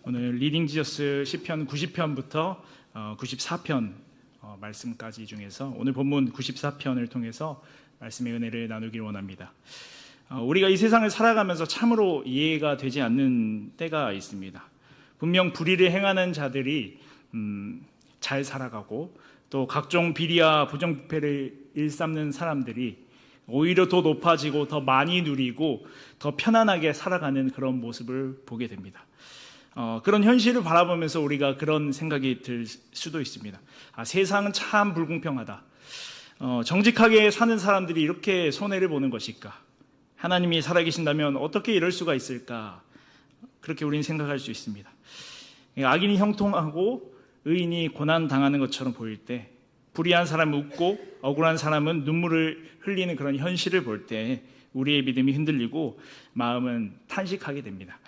오늘 리딩 지저스 시편 90편부터 94편 말씀까지 중에서 오늘 본문 94편을 통해서 말씀의 은혜를 나누기를 원합니다. 우리가 이 세상을 살아가면서 참으로 이해가 되지 않는 때가 있습니다. 분명 불의를 행하는 자들이 잘 살아가고 또 각종 비리와 부정부패를 일삼는 사람들이 오히려 더 높아지고 더 많이 누리고 더 편안하게 살아가는 그런 모습을 보게 됩니다. 그런 현실을 바라보면서 우리가 그런 생각이 들 수도 있습니다. 세상은 참 불공평하다. 정직하게 사는 사람들이 이렇게 손해를 보는 것일까? 하나님이 살아계신다면 어떻게 이럴 수가 있을까? 그렇게 우리는 생각할 수 있습니다. 악인이 형통하고 의인이 고난당하는 것처럼 보일 때, 불의한 사람은 웃고 억울한 사람은 눈물을 흘리는 그런 현실을 볼 때 우리의 믿음이 흔들리고 마음은 탄식하게 됩니다.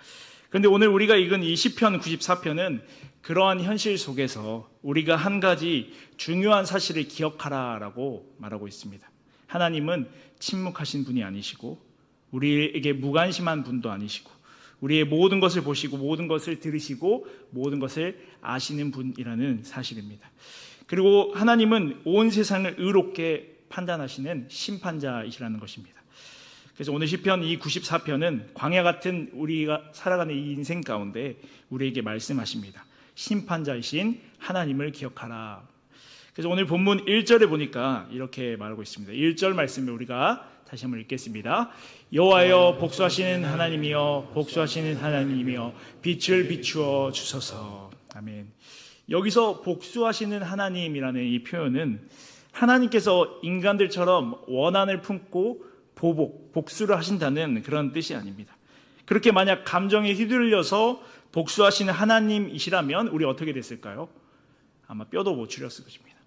그런데 오늘 우리가 읽은 이 시편 94편은 그러한 현실 속에서 우리가 한 가지 중요한 사실을 기억하라라고 말하고 있습니다. 하나님은 침묵하신 분이 아니시고 우리에게 무관심한 분도 아니시고 우리의 모든 것을 보시고 모든 것을 들으시고 모든 것을 아시는 분이라는 사실입니다. 그리고 하나님은 온 세상을 의롭게 판단하시는 심판자이시라는 것입니다. 그래서 오늘 시편 이 94편은 광야 같은 우리가 살아가는 이 인생 가운데 우리에게 말씀하십니다. 심판자이신 하나님을 기억하라. 그래서 오늘 본문 1절에 보니까 이렇게 말하고 있습니다. 1절 말씀을 우리가 다시 한번 읽겠습니다. 여호와여 복수하시는 하나님이여 복수하시는 하나님이여 빛을 비추어 주소서. 아멘. 여기서 복수하시는 하나님이라는 이 표현은 하나님께서 인간들처럼 원한을 품고 복수를 하신다는 그런 뜻이 아닙니다. 그렇게 만약 감정에 휘둘려서 복수하시는 하나님이시라면 우리 어떻게 됐을까요? 아마 뼈도 못 추렸을 것입니다.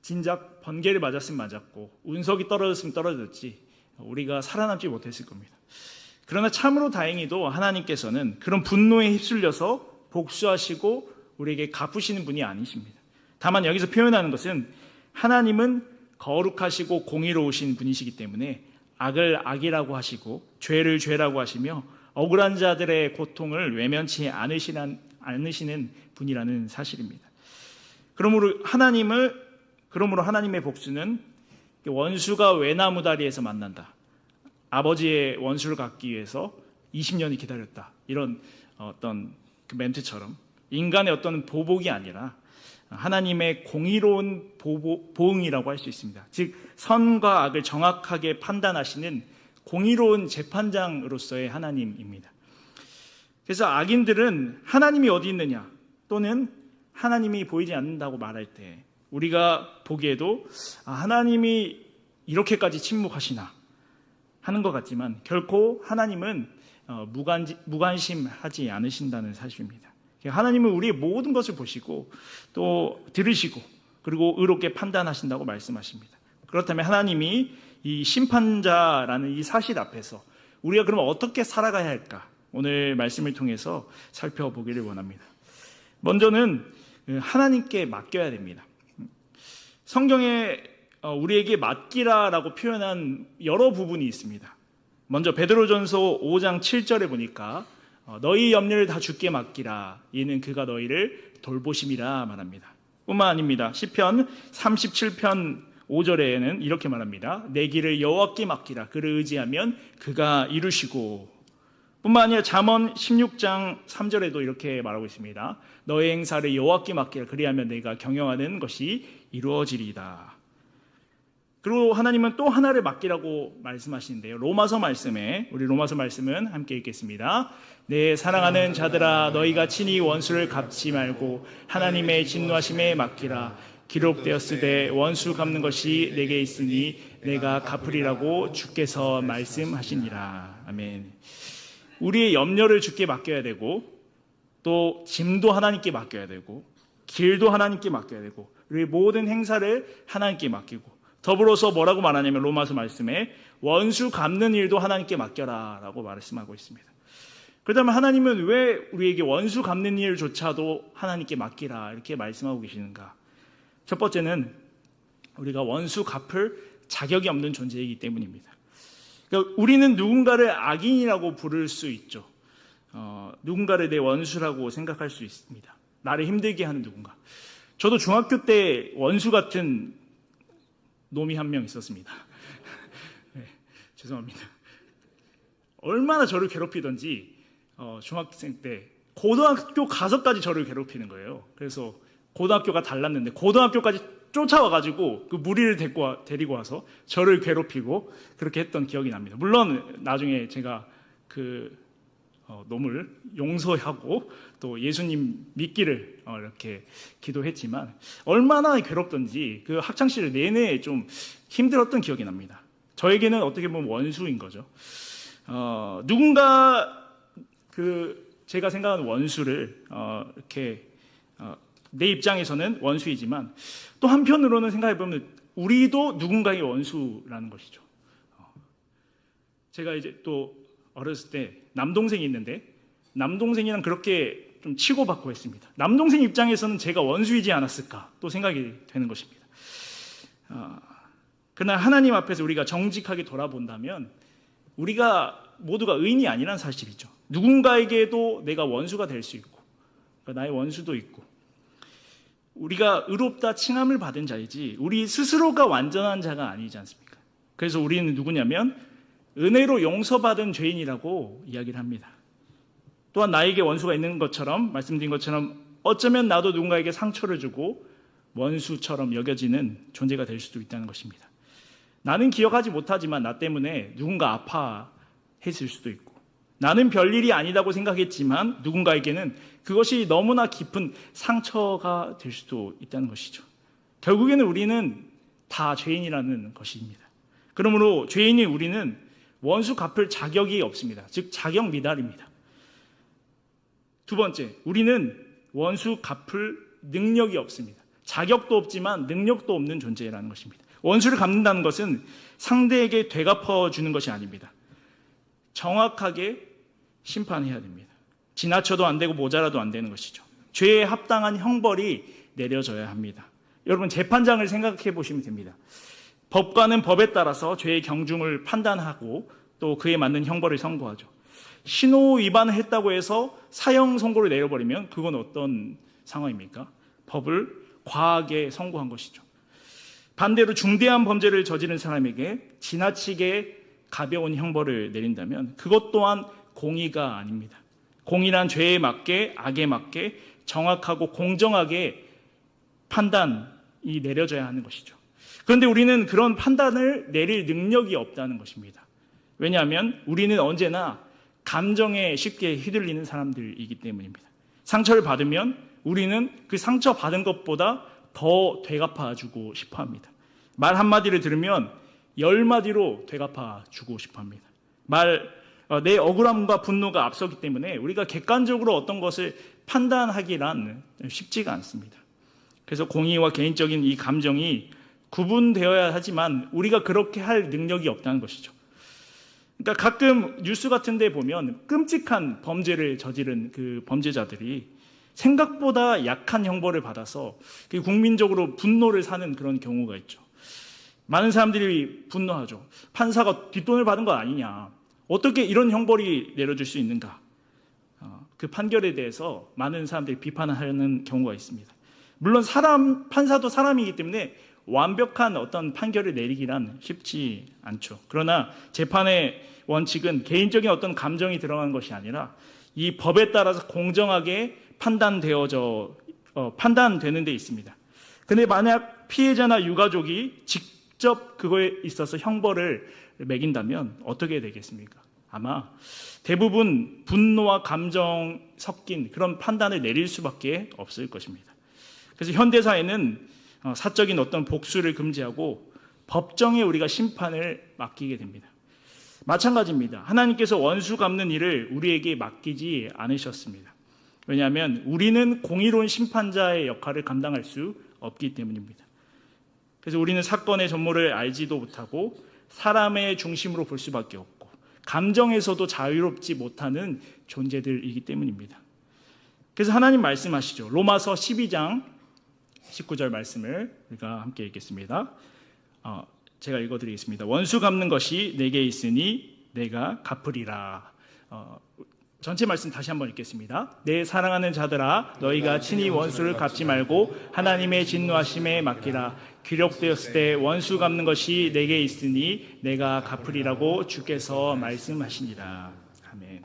진작 번개를 맞았으면 맞았고 운석이 떨어졌으면 떨어졌지 우리가 살아남지 못했을 겁니다. 그러나 참으로 다행히도 하나님께서는 그런 분노에 휩쓸려서 복수하시고 우리에게 갚으시는 분이 아니십니다. 다만 여기서 표현하는 것은 하나님은 거룩하시고 공의로우신 분이시기 때문에 악을 악이라고 하시고 죄를 죄라고 하시며 억울한 자들의 고통을 외면치 않으시는 분이라는 사실입니다. 그러므로 하나님의 복수는 원수가 외나무 다리에서 만난다. 아버지의 원수를 갚기 위해서 20년이 기다렸다. 이런 어떤 그 멘트처럼 인간의 어떤 보복이 아니라 하나님의 공의로운 보응이라고 할 수 있습니다. 즉 선과 악을 정확하게 판단하시는 공의로운 재판장으로서의 하나님입니다. 그래서 악인들은 하나님이 어디 있느냐 또는 하나님이 보이지 않는다고 말할 때 우리가 보기에도 하나님이 이렇게까지 침묵하시나 하는 것 같지만 결코 하나님은 무관심하지 않으신다는 사실입니다. 하나님은 우리의 모든 것을 보시고 또 들으시고 그리고 의롭게 판단하신다고 말씀하십니다. 그렇다면 하나님이 이 심판자라는 이 사실 앞에서 우리가 그러면 어떻게 살아가야 할까? 오늘 말씀을 통해서 살펴보기를 원합니다. 먼저는 하나님께 맡겨야 됩니다. 성경에 우리에게 맡기라라고 표현한 여러 부분이 있습니다. 먼저 베드로전서 5장 7절에 보니까 너희 염려를 다 주께 맡기라 이는 그가 너희를 돌보심이라 말합니다. 뿐만 아닙니다. 시편 37편 5절에는 이렇게 말합니다. 내 길을 여호와께 맡기라 그를 의지하면 그가 이루시고 뿐만 아니라 잠언 16장 3절에도 이렇게 말하고 있습니다. 너의 행사를 여호와께 맡기라 그리하면 내가 경영하는 것이 이루어지리이다. 그리고 하나님은 또 하나를 맡기라고 말씀하시는데요. 로마서 말씀은 함께 읽겠습니다. 내 사랑하는 자들아 너희가 친히 원수를 갚지 말고 하나님의 진노하심에 맡기라. 기록되었으되 원수 갚는 것이 내게 있으니 내가 갚으리라고 주께서 말씀하시니라. 아멘. 우리의 염려를 주께 맡겨야 되고 또 짐도 하나님께 맡겨야 되고 길도 하나님께 맡겨야 되고 우리의 모든 행사를 하나님께 맡기고 더불어서 뭐라고 말하냐면 로마서 말씀에 원수 갚는 일도 하나님께 맡겨라 라고 말씀하고 있습니다. 그렇다면 하나님은 왜 우리에게 원수 갚는 일조차도 하나님께 맡기라 이렇게 말씀하고 계시는가? 첫 번째는 우리가 원수 갚을 자격이 없는 존재이기 때문입니다. 그러니까 우리는 누군가를 악인이라고 부를 수 있죠. 누군가를 내 원수라고 생각할 수 있습니다. 나를 힘들게 하는 누군가. 저도 중학교 때 원수 같은 놈이 한 명 있었습니다. 네, 죄송합니다. 얼마나 저를 괴롭히던지 중학생 때 고등학교 가서까지 저를 괴롭히는 거예요. 그래서 고등학교가 달랐는데 고등학교까지 쫓아와가지고 그 무리를 데리고 와서 저를 괴롭히고 그렇게 했던 기억이 납니다. 물론 나중에 제가 그 놈을 용서하고 또 예수님 믿기를 이렇게 기도했지만 얼마나 괴롭던지 그 학창시절 내내 좀 힘들었던 기억이 납니다. 저에게는 어떻게 보면 원수인 거죠. 누군가 제가 생각하는 원수를 이렇게 내 입장에서는 원수이지만 또 한편으로는 생각해 보면 우리도 누군가의 원수라는 것이죠. 제가 이제 또 어렸을 때 남동생이 있는데 남동생이랑 그렇게 좀 치고받고 했습니다. 남동생 입장에서는 제가 원수이지 않았을까 또 생각이 되는 것입니다. 그러나 하나님 앞에서 우리가 정직하게 돌아본다면 우리가 모두가 의인이 아니란 사실이죠. 누군가에게도 내가 원수가 될 수 있고 나의 원수도 있고 우리가 의롭다 칭함을 받은 자이지 우리 스스로가 완전한 자가 아니지 않습니까? 그래서 우리는 누구냐면 은혜로 용서받은 죄인이라고 이야기를 합니다. 또한 나에게 원수가 있는 것처럼 말씀드린 것처럼 어쩌면 나도 누군가에게 상처를 주고 원수처럼 여겨지는 존재가 될 수도 있다는 것입니다. 나는 기억하지 못하지만 나 때문에 누군가 아파했을 수도 있고 나는 별일이 아니다고 생각했지만 누군가에게는 그것이 너무나 깊은 상처가 될 수도 있다는 것이죠. 결국에는 우리는 다 죄인이라는 것입니다. 그러므로 죄인이 우리는 원수 갚을 자격이 없습니다. 즉 자격 미달입니다. 두 번째, 우리는 원수 갚을 능력이 없습니다. 자격도 없지만 능력도 없는 존재라는 것입니다. 원수를 갚는다는 것은 상대에게 되갚아 주는 것이 아닙니다. 정확하게 심판해야 됩니다. 지나쳐도 안 되고 모자라도 안 되는 것이죠. 죄에 합당한 형벌이 내려져야 합니다. 여러분 재판장을 생각해 보시면 됩니다. 법관은 법에 따라서 죄의 경중을 판단하고 또 그에 맞는 형벌을 선고하죠. 신호 위반을 했다고 해서 사형 선고를 내려버리면 그건 어떤 상황입니까? 법을 과하게 선고한 것이죠. 반대로 중대한 범죄를 저지른 사람에게 지나치게 가벼운 형벌을 내린다면 그것 또한 공의가 아닙니다. 공의란 죄에 맞게 악에 맞게 정확하고 공정하게 판단이 내려져야 하는 것이죠. 그런데 우리는 그런 판단을 내릴 능력이 없다는 것입니다. 왜냐하면 우리는 언제나 감정에 쉽게 휘둘리는 사람들이기 때문입니다. 상처를 받으면 우리는 그 상처 받은 것보다 더 되갚아주고 싶어합니다. 말 한마디를 들으면 10마디로 되갚아주고 싶어합니다. 내 억울함과 분노가 앞서기 때문에 우리가 객관적으로 어떤 것을 판단하기란 쉽지가 않습니다. 그래서 공의와 개인적인 이 감정이 구분되어야 하지만 우리가 그렇게 할 능력이 없다는 것이죠. 그러니까 가끔 뉴스 같은 데 보면 끔찍한 범죄를 저지른 그 범죄자들이 생각보다 약한 형벌을 받아서 국민적으로 분노를 사는 그런 경우가 있죠. 많은 사람들이 분노하죠. 판사가 뒷돈을 받은 거 아니냐. 어떻게 이런 형벌이 내려질 수 있는가. 그 판결에 대해서 많은 사람들이 비판하는 경우가 있습니다. 물론 판사도 사람이기 때문에 완벽한 어떤 판결을 내리기란 쉽지 않죠. 그러나 재판의 원칙은 개인적인 어떤 감정이 들어간 것이 아니라 이 법에 따라서 공정하게 판단되는 데 있습니다. 근데 만약 피해자나 유가족이 직접 그거에 있어서 형벌을 매긴다면 어떻게 되겠습니까? 아마 대부분 분노와 감정 섞인 그런 판단을 내릴 수밖에 없을 것입니다. 그래서 현대사회는 사적인 어떤 복수를 금지하고 법정에 우리가 심판을 맡기게 됩니다. 마찬가지입니다. 하나님께서 원수 갚는 일을 우리에게 맡기지 않으셨습니다. 왜냐하면 우리는 공의로운 심판자의 역할을 감당할 수 없기 때문입니다. 그래서 우리는 사건의 전모를 알지도 못하고 사람의 중심으로 볼 수밖에 없고 감정에서도 자유롭지 못하는 존재들이기 때문입니다. 그래서 하나님 말씀하시죠. 로마서 12장 19절 말씀을 우리가 함께 읽겠습니다. 제가 읽어드리겠습니다. 원수 갚는 것이 내게 있으니 내가 갚으리라. 전체 말씀 다시 한번 읽겠습니다. 내 사랑하는 자들아 너희가 친히 원수를 갚지 말고 하나님의 진노하심에 맡기라. 기록되었을 때 원수 갚는 것이 내게 있으니 내가 갚으리라고 주께서 말씀하시니라. 아멘.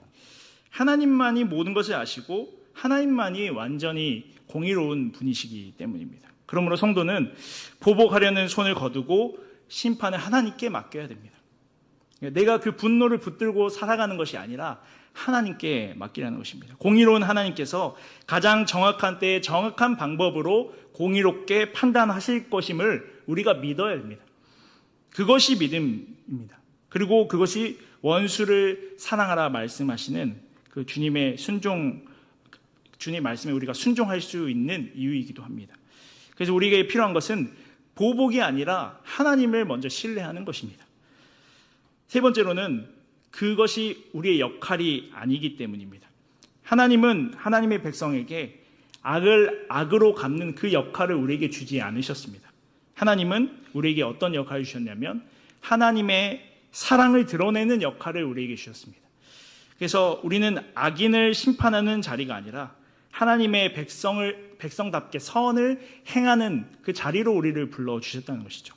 하나님만이 모든 것을 아시고 하나님만이 완전히 공의로운 분이시기 때문입니다. 그러므로 성도는 보복하려는 손을 거두고 심판을 하나님께 맡겨야 됩니다. 내가 그 분노를 붙들고 살아가는 것이 아니라 하나님께 맡기라는 것입니다. 공의로운 하나님께서 가장 정확한 때에 정확한 방법으로 공의롭게 판단하실 것임을 우리가 믿어야 됩니다. 그것이 믿음입니다. 그리고 그것이 원수를 사랑하라 말씀하시는 그 주님의 주님 말씀에 우리가 순종할 수 있는 이유이기도 합니다. 그래서 우리에게 필요한 것은 보복이 아니라 하나님을 먼저 신뢰하는 것입니다. 세 번째로는 그것이 우리의 역할이 아니기 때문입니다. 하나님은 하나님의 백성에게 악을 악으로 갚는 그 역할을 우리에게 주지 않으셨습니다. 하나님은 우리에게 어떤 역할을 주셨냐면 하나님의 사랑을 드러내는 역할을 우리에게 주셨습니다. 그래서 우리는 악인을 심판하는 자리가 아니라 하나님의 백성답게 선을 행하는 그 자리로 우리를 불러주셨다는 것이죠.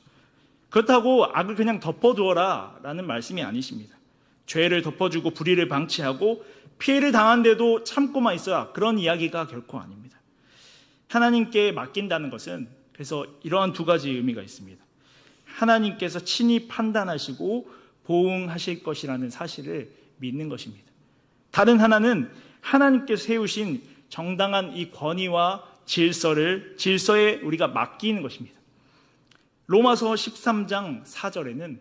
그렇다고 악을 그냥 덮어두어라 라는 말씀이 아니십니다. 죄를 덮어주고 불의를 방치하고 피해를 당한데도 참고만 있어야 그런 이야기가 결코 아닙니다. 하나님께 맡긴다는 것은 그래서 이러한 두 가지 의미가 있습니다. 하나님께서 친히 판단하시고 보응하실 것이라는 사실을 믿는 것입니다. 다른 하나는 하나님께서 세우신 정당한 이 권위와 질서에 우리가 맡기는 것입니다. 로마서 13장 4절에는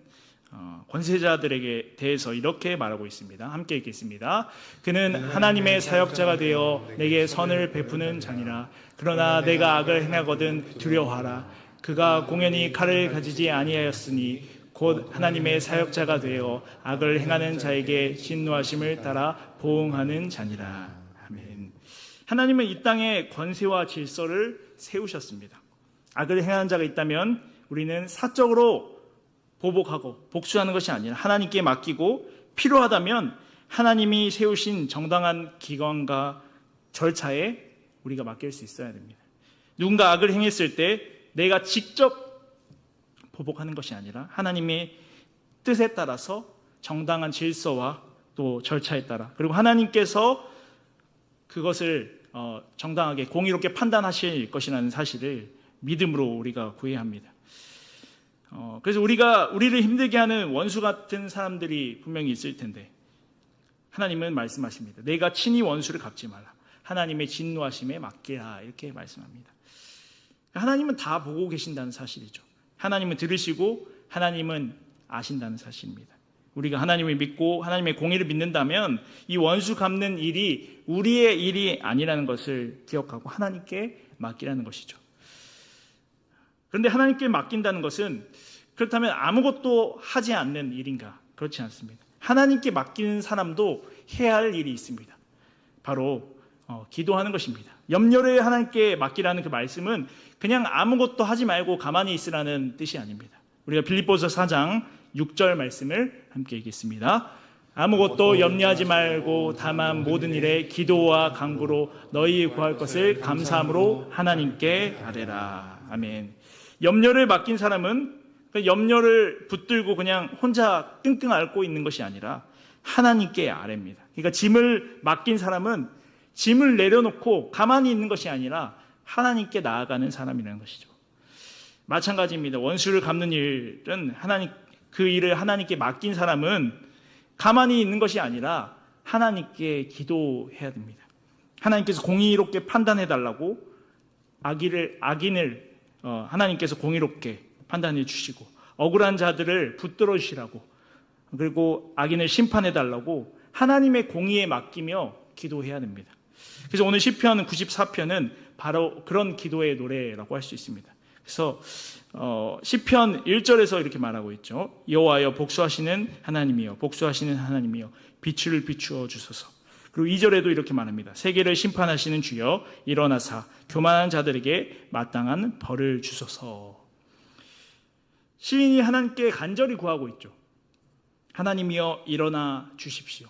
권세자들에게 대해서 이렇게 말하고 있습니다. 함께 읽겠습니다. 그는 하나님의 사역자가 되어 내게 선을 베푸는 자니라. 그러나 내가 악을 행하거든 두려워하라. 그가 공연히 칼을 가지지 아니하였으니 곧 하나님의 사역자가 되어 악을 행하는 자에게 진노하심을 따라 보응하는 자니라. 아멘. 하나님은 이 땅에 권세와 질서를 세우셨습니다. 악을 행하는 자가 있다면 우리는 사적으로 보복하고 복수하는 것이 아니라 하나님께 맡기고 필요하다면 하나님이 세우신 정당한 기관과 절차에 우리가 맡길 수 있어야 됩니다. 누군가 악을 행했을 때 내가 직접 보복하는 것이 아니라 하나님의 뜻에 따라서 정당한 질서와 또 절차에 따라 그리고 하나님께서 그것을 정당하게 공의롭게 판단하실 것이라는 사실을 믿음으로 우리가 구해야 합니다. 그래서 우리를 힘들게 하는 원수 같은 사람들이 분명히 있을 텐데 하나님은 말씀하십니다. 내가 친히 원수를 갚지 말라. 하나님의 진노하심에 맡기라. 이렇게 말씀합니다. 하나님은 다 보고 계신다는 사실이죠. 하나님은 들으시고 하나님은 아신다는 사실입니다. 우리가 하나님을 믿고 하나님의 공의를 믿는다면 이 원수 갚는 일이 우리의 일이 아니라는 것을 기억하고 하나님께 맡기라는 것이죠. 그런데 하나님께 맡긴다는 것은 그렇다면 아무것도 하지 않는 일인가? 그렇지 않습니다. 하나님께 맡기는 사람도 해야 할 일이 있습니다. 바로 기도하는 것입니다. 염려를 하나님께 맡기라는 그 말씀은 그냥 아무것도 하지 말고 가만히 있으라는 뜻이 아닙니다. 우리가 빌립보서 4장 6절 말씀을 함께 읽겠습니다. 아무것도 염려하지 말고 다만 모든 일에 기도와 간구로 너희 구할 것을 감사함으로 하나님께 아뢰라. 아멘. 염려를 맡긴 사람은 그 염려를 붙들고 그냥 혼자 끙끙 앓고 있는 것이 아니라 하나님께 아뢰입니다. 그러니까 짐을 맡긴 사람은 짐을 내려놓고 가만히 있는 것이 아니라 하나님께 나아가는 사람이라는 것이죠. 마찬가지입니다. 원수를 갚는 일은 그 일을 하나님께 맡긴 사람은 가만히 있는 것이 아니라 하나님께 기도해야 됩니다. 하나님께서 공의롭게 판단해달라고 악인을 하나님께서 공의롭게 판단해 주시고 억울한 자들을 붙들어 주시라고 그리고 악인을 심판해달라고 하나님의 공의에 맡기며 기도해야 됩니다. 그래서 오늘 시편 94편은 바로 그런 기도의 노래라고 할 수 있습니다. 그래서 시편 1절에서 이렇게 말하고 있죠. 여호와여 복수하시는 하나님이여 복수하시는 하나님이여 비추를 비추어 주소서. 그리고 2절에도 이렇게 말합니다. 세계를 심판하시는 주여 일어나사 교만한 자들에게 마땅한 벌을 주소서. 시인이 하나님께 간절히 구하고 있죠. 하나님이여 일어나 주십시오.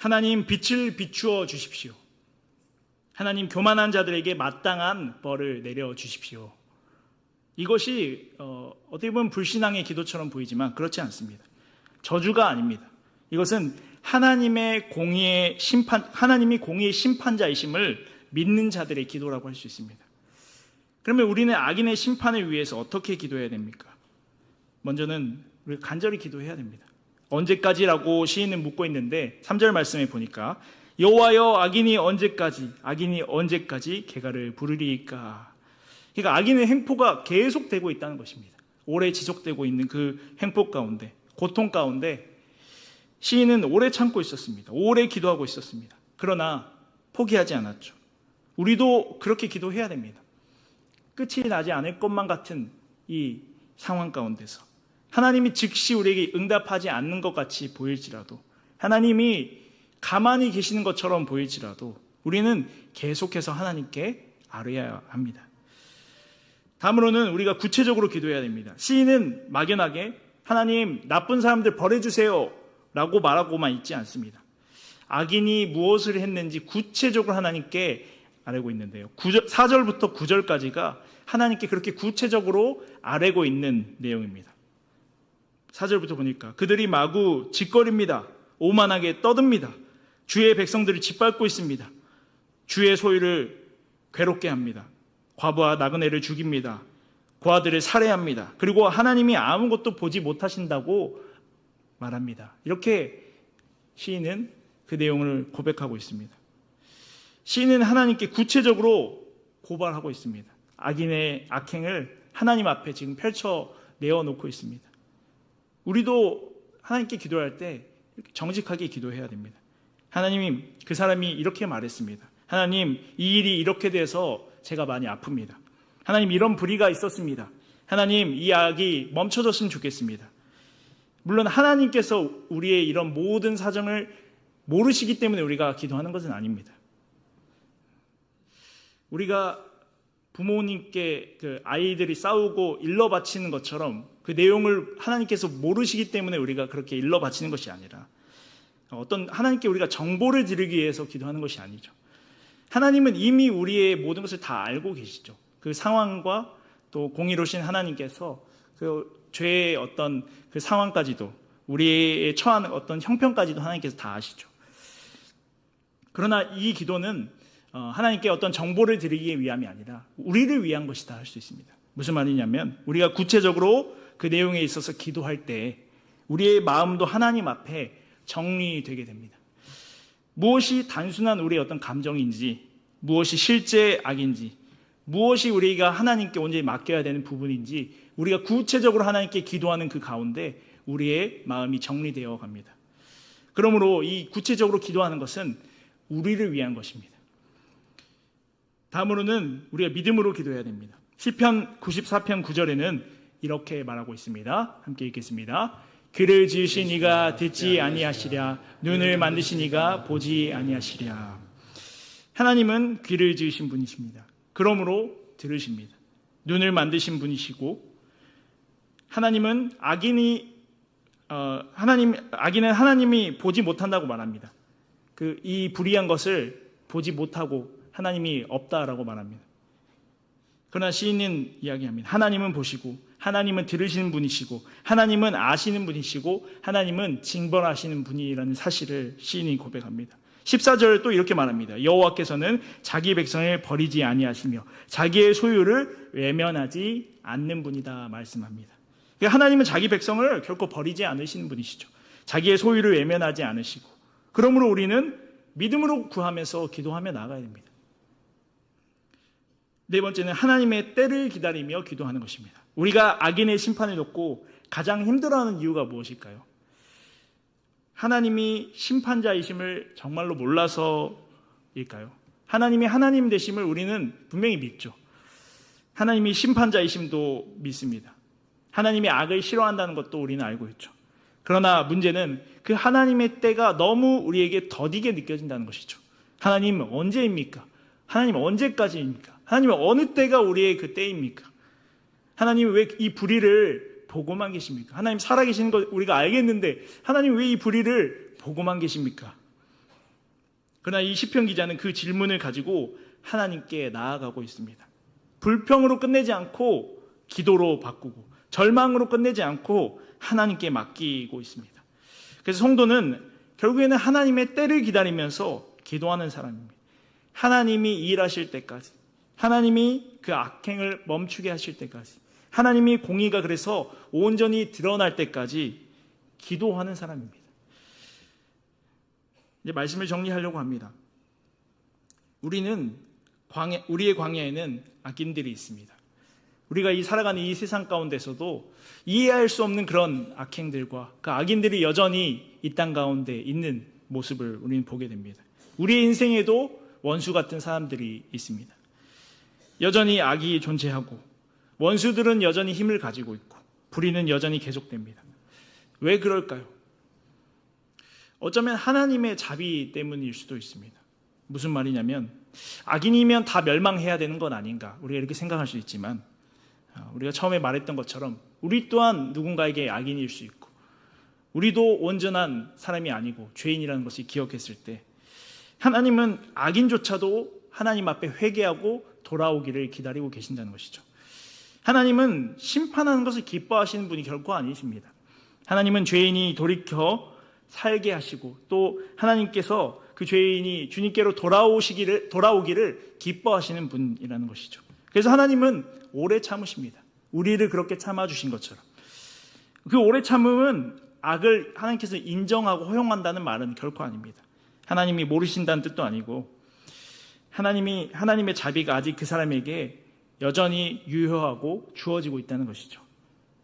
하나님 빛을 비추어 주십시오. 하나님 교만한 자들에게 마땅한 벌을 내려 주십시오. 이것이 어떻게 보면 불신앙의 기도처럼 보이지만 그렇지 않습니다. 저주가 아닙니다. 이것은 하나님이 공의의 심판자이심을 믿는 자들의 기도라고 할 수 있습니다. 그러면 우리는 악인의 심판을 위해서 어떻게 기도해야 됩니까? 먼저는 우리가 간절히 기도해야 됩니다. 언제까지라고 시인은 묻고 있는데 3절 말씀에 보니까 여호와여 악인이 언제까지 개가를 부르리이까. 그러니까 악인의 행포가 계속되고 있다는 것입니다. 오래 지속되고 있는 그 행포 가운데, 고통 가운데 시인은 오래 참고 있었습니다. 오래 기도하고 있었습니다. 그러나 포기하지 않았죠. 우리도 그렇게 기도해야 됩니다. 끝이 나지 않을 것만 같은 이 상황 가운데서 하나님이 즉시 우리에게 응답하지 않는 것 같이 보일지라도, 하나님이 가만히 계시는 것처럼 보일지라도 우리는 계속해서 하나님께 아뢰어야 합니다. 다음으로는 우리가 구체적으로 기도해야 됩니다. 시인은 막연하게 하나님 나쁜 사람들 벌해주세요 라고 말하고만 있지 않습니다. 악인이 무엇을 했는지 구체적으로 하나님께 아뢰고 있는데요. 4절부터 9절까지가 하나님께 그렇게 구체적으로 아뢰고 있는 내용입니다. 4절부터 보니까 그들이 마구 짓거립니다. 오만하게 떠듭니다. 주의 백성들을 짓밟고 있습니다. 주의 소유를 괴롭게 합니다. 과부와 나그네를 죽입니다. 고아들을 살해합니다. 그리고 하나님이 아무것도 보지 못하신다고 말합니다. 이렇게 시인은 그 내용을 고백하고 있습니다. 시인은 하나님께 구체적으로 고발하고 있습니다. 악인의 악행을 하나님 앞에 지금 펼쳐 내어놓고 있습니다. 우리도 하나님께 기도할 때 정직하게 기도해야 됩니다. 하나님, 그 사람이 이렇게 말했습니다. 하나님, 이 일이 이렇게 돼서 제가 많이 아픕니다. 하나님, 이런 불의가 있었습니다. 하나님, 이 악이 멈춰졌으면 좋겠습니다. 물론 하나님께서 우리의 이런 모든 사정을 모르시기 때문에 우리가 기도하는 것은 아닙니다. 우리가 부모님께 그 아이들이 싸우고 일러 바치는 것처럼 그 내용을 하나님께서 모르시기 때문에 우리가 그렇게 일러 바치는 것이 아니라 어떤 하나님께 우리가 정보를 드리기 위해서 기도하는 것이 아니죠. 하나님은 이미 우리의 모든 것을 다 알고 계시죠. 그 상황과 또 공의로우신 하나님께서 그 죄의 어떤 그 상황까지도, 우리의 처한 어떤 형편까지도 하나님께서 다 아시죠. 그러나 이 기도는 하나님께 어떤 정보를 드리기 위함이 아니라 우리를 위한 것이다 할 수 있습니다. 무슨 말이냐면 우리가 구체적으로 그 내용에 있어서 기도할 때 우리의 마음도 하나님 앞에 정리되게 됩니다. 무엇이 단순한 우리의 어떤 감정인지, 무엇이 실제 악인지, 무엇이 우리가 하나님께 온전히 맡겨야 되는 부분인지 우리가 구체적으로 하나님께 기도하는 그 가운데 우리의 마음이 정리되어 갑니다. 그러므로 이 구체적으로 기도하는 것은 우리를 위한 것입니다. 다음으로는 우리가 믿음으로 기도해야 됩니다. 시편 94편 9절에는 이렇게 말하고 있습니다. 함께 읽겠습니다. 귀를 지으신 이가 듣지 아니하시랴, 눈을 만드신 이가 보지 아니하시랴. 하나님은 귀를 지으신 분이십니다. 그러므로 들으십니다. 눈을 만드신 분이시고, 하나님은 악인은 하나님이 보지 못한다고 말합니다. 이 불의한 것을 보지 못하고 하나님이 없다라고 말합니다. 그러나 시인은 이야기합니다. 하나님은 보시고, 하나님은 들으시는 분이시고, 하나님은 아시는 분이시고, 하나님은 징벌하시는 분이라는 사실을 시인이 고백합니다. 14절 또 이렇게 말합니다. 여호와께서는 자기 백성을 버리지 아니하시며 자기의 소유를 외면하지 않는 분이다 말씀합니다. 하나님은 자기 백성을 결코 버리지 않으시는 분이시죠. 자기의 소유를 외면하지 않으시고, 그러므로 우리는 믿음으로 구하면서 기도하며 나아가야 됩니다. 네 번째는 하나님의 때를 기다리며 기도하는 것입니다. 우리가 악인의 심판을 놓고 가장 힘들어하는 이유가 무엇일까요? 하나님이 심판자이심을 정말로 몰라서일까요? 하나님이 하나님 되심을 우리는 분명히 믿죠. 하나님이 심판자이심도 믿습니다. 하나님이 악을 싫어한다는 것도 우리는 알고 있죠. 그러나 문제는 그 하나님의 때가 너무 우리에게 더디게 느껴진다는 것이죠. 하나님 언제입니까? 하나님 언제까지입니까? 하나님 어느 때가 우리의 그 때입니까? 하나님 왜 이 불의를 보고만 계십니까? 하나님 살아계시는 거 우리가 알겠는데 하나님 왜 이 불의를 보고만 계십니까? 그러나 이 시편 기자는 그 질문을 가지고 하나님께 나아가고 있습니다. 불평으로 끝내지 않고 기도로 바꾸고, 절망으로 끝내지 않고 하나님께 맡기고 있습니다. 그래서 성도는 결국에는 하나님의 때를 기다리면서 기도하는 사람입니다. 하나님이 일하실 때까지, 하나님이 그 악행을 멈추게 하실 때까지, 하나님이 공의가 그래서 온전히 드러날 때까지 기도하는 사람입니다. 이제 말씀을 정리하려고 합니다. 우리의 광야에는 악인들이 있습니다. 우리가 이 살아가는 이 세상 가운데서도 이해할 수 없는 그런 악행들과 그 악인들이 여전히 이 땅 가운데 있는 모습을 우리는 보게 됩니다. 우리의 인생에도 원수 같은 사람들이 있습니다. 여전히 악이 존재하고 원수들은 여전히 힘을 가지고 있고 불의는 여전히 계속됩니다. 왜 그럴까요? 어쩌면 하나님의 자비 때문일 수도 있습니다. 무슨 말이냐면 악인이면 다 멸망해야 되는 건 아닌가, 우리가 이렇게 생각할 수 있지만 우리가 처음에 말했던 것처럼 우리 또한 누군가에게 악인일 수 있고 우리도 온전한 사람이 아니고 죄인이라는 것을 기억했을 때 하나님은 악인조차도 하나님 앞에 회개하고 돌아오기를 기다리고 계신다는 것이죠. 하나님은 심판하는 것을 기뻐하시는 분이 결코 아니십니다. 하나님은 죄인이 돌이켜 살게 하시고 또 하나님께서 그 죄인이 주님께로 돌아오기를 기뻐하시는 분이라는 것이죠. 그래서 하나님은 오래 참으십니다. 우리를 그렇게 참아주신 것처럼. 그 오래 참음은 악을 하나님께서 인정하고 허용한다는 말은 결코 아닙니다. 하나님이 모르신다는 뜻도 아니고 하나님의 자비가 아직 그 사람에게 여전히 유효하고 주어지고 있다는 것이죠.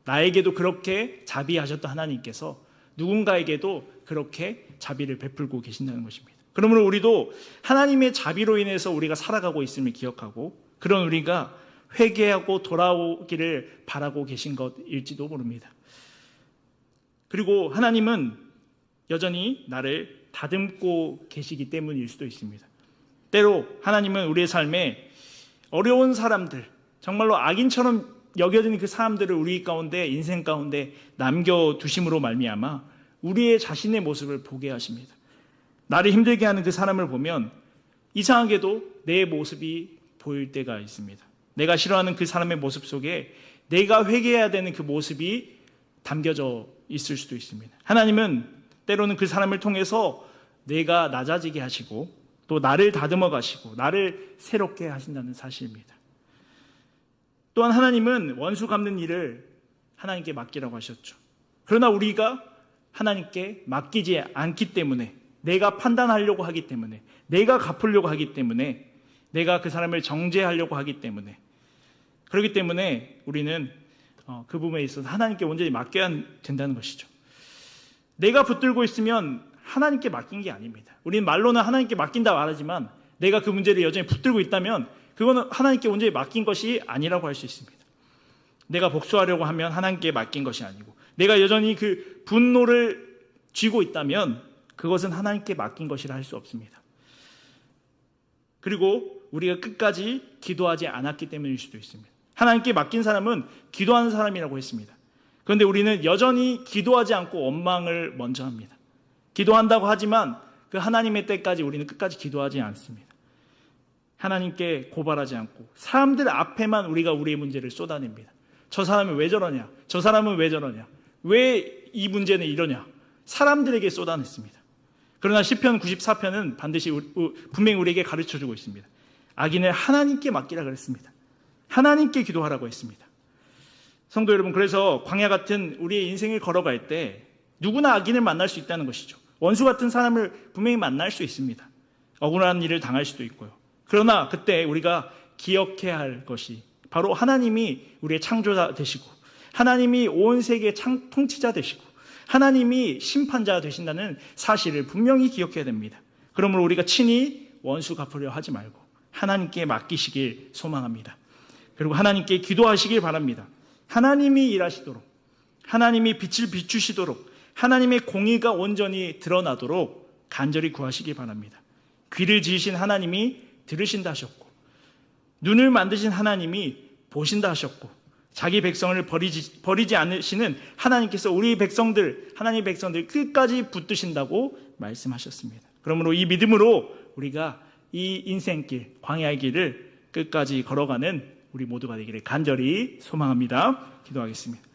나에게도 그렇게 자비하셨던 하나님께서 누군가에게도 그렇게 자비를 베풀고 계신다는 것입니다. 그러므로 우리도 하나님의 자비로 인해서 우리가 살아가고 있음을 기억하고 그런 우리가 회개하고 돌아오기를 바라고 계신 것일지도 모릅니다. 그리고 하나님은 여전히 나를 다듬고 계시기 때문일 수도 있습니다. 때로 하나님은 우리의 삶에 어려운 사람들, 정말로 악인처럼 여겨지는 그 사람들을 우리 가운데, 인생 가운데 남겨두심으로 말미암아 우리의 자신의 모습을 보게 하십니다. 나를 힘들게 하는 그 사람을 보면 이상하게도 내 모습이 보일 때가 있습니다. 내가 싫어하는 그 사람의 모습 속에 내가 회개해야 되는 그 모습이 담겨져 있을 수도 있습니다. 하나님은 때로는 그 사람을 통해서 내가 낮아지게 하시고 또 나를 다듬어 가시고 나를 새롭게 하신다는 사실입니다. 또한 하나님은 원수 갚는 일을 하나님께 맡기라고 하셨죠. 그러나 우리가 하나님께 맡기지 않기 때문에, 내가 판단하려고 하기 때문에, 내가 갚으려고 하기 때문에, 내가 그 사람을 정죄하려고 하기 때문에, 그렇기 때문에 우리는 그 부분에 있어서 하나님께 온전히 맡겨야 된다는 것이죠. 내가 붙들고 있으면 하나님께 맡긴 게 아닙니다. 우리는 말로는 하나님께 맡긴다 말하지만 내가 그 문제를 여전히 붙들고 있다면 그거는 하나님께 온전히 맡긴 것이 아니라고 할 수 있습니다. 내가 복수하려고 하면 하나님께 맡긴 것이 아니고, 내가 여전히 그 분노를 쥐고 있다면 그것은 하나님께 맡긴 것이라 할 수 없습니다. 그리고 우리가 끝까지 기도하지 않았기 때문일 수도 있습니다. 하나님께 맡긴 사람은 기도하는 사람이라고 했습니다. 그런데 우리는 여전히 기도하지 않고 원망을 먼저 합니다. 기도한다고 하지만 그 하나님의 때까지 우리는 끝까지 기도하지 않습니다. 하나님께 고발하지 않고 사람들 앞에만 우리가 우리의 문제를 쏟아냅니다. 저 사람은 왜 저러냐? 저 사람은 왜 저러냐? 왜 이 문제는 이러냐? 사람들에게 쏟아냈습니다. 그러나 시편 94편은 반드시 분명히 우리에게 가르쳐주고 있습니다. 악인을 하나님께 맡기라 그랬습니다. 하나님께 기도하라고 했습니다. 성도 여러분, 그래서 광야 같은 우리의 인생을 걸어갈 때 누구나 악인을 만날 수 있다는 것이죠. 원수 같은 사람을 분명히 만날 수 있습니다. 억울한 일을 당할 수도 있고요. 그러나 그때 우리가 기억해야 할 것이 바로 하나님이 우리의 창조자 되시고, 하나님이 온 세계의 통치자 되시고, 하나님이 심판자 되신다는 사실을 분명히 기억해야 됩니다. 그러므로 우리가 친히 원수 갚으려 하지 말고 하나님께 맡기시길 소망합니다. 그리고 하나님께 기도하시길 바랍니다. 하나님이 일하시도록, 하나님이 빛을 비추시도록, 하나님의 공의가 온전히 드러나도록 간절히 구하시길 바랍니다. 귀를 지으신 하나님이 들으신다 하셨고, 눈을 만드신 하나님이 보신다 하셨고, 자기 백성을 버리지 않으시는 하나님께서 우리 백성들, 하나님의 백성들 끝까지 붙드신다고 말씀하셨습니다. 그러므로 이 믿음으로 우리가 이 인생길, 광야의 길을 끝까지 걸어가는 우리 모두가 되기를 간절히 소망합니다. 기도하겠습니다.